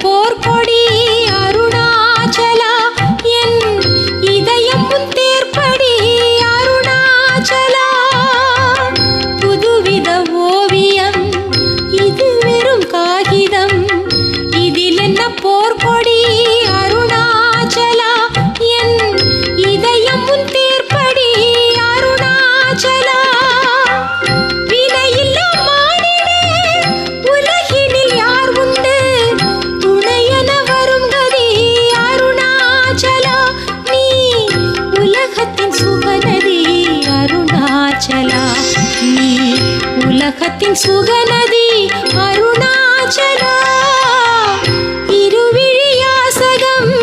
போர்க்கொடி அருணாச்சலா என் இதயம் உன் தேர்ப்படி அருணாச்சலா புதுவித ஓவியம் இது வெறும் காகிதம் இதில் என்ன போர்க்கொடி அருணாச்சலா என் இதயம் உன் தேர்ப்படி அருணாச்சலா வினையில்லா மானிடே உலகினில் யார் உண்டு துணையென வரும் கதி அருணாச்சலா நீ உலகத்தின் சுகநதி அருணாச்சலா நீ உலகத்தின் சுகநதி அருணாச்சலா இருவிழியாசகம்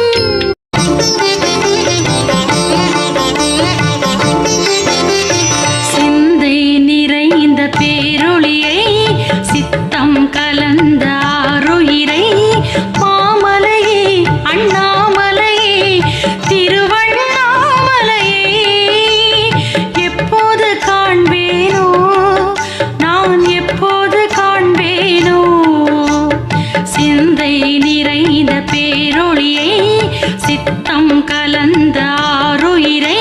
சிந்தை நிறைந்த பேரொளியை சித்தம் கலந்த ஆருயிரை மாமலையே அண்ணாமலையே திருவண்ணாமலையே எப்போது காண்பேனோ நான் எப்போது காண்பேனோ சிந்தை நிறைந்த பேரொளியை சித்தம் கலந்த ஆருயிரை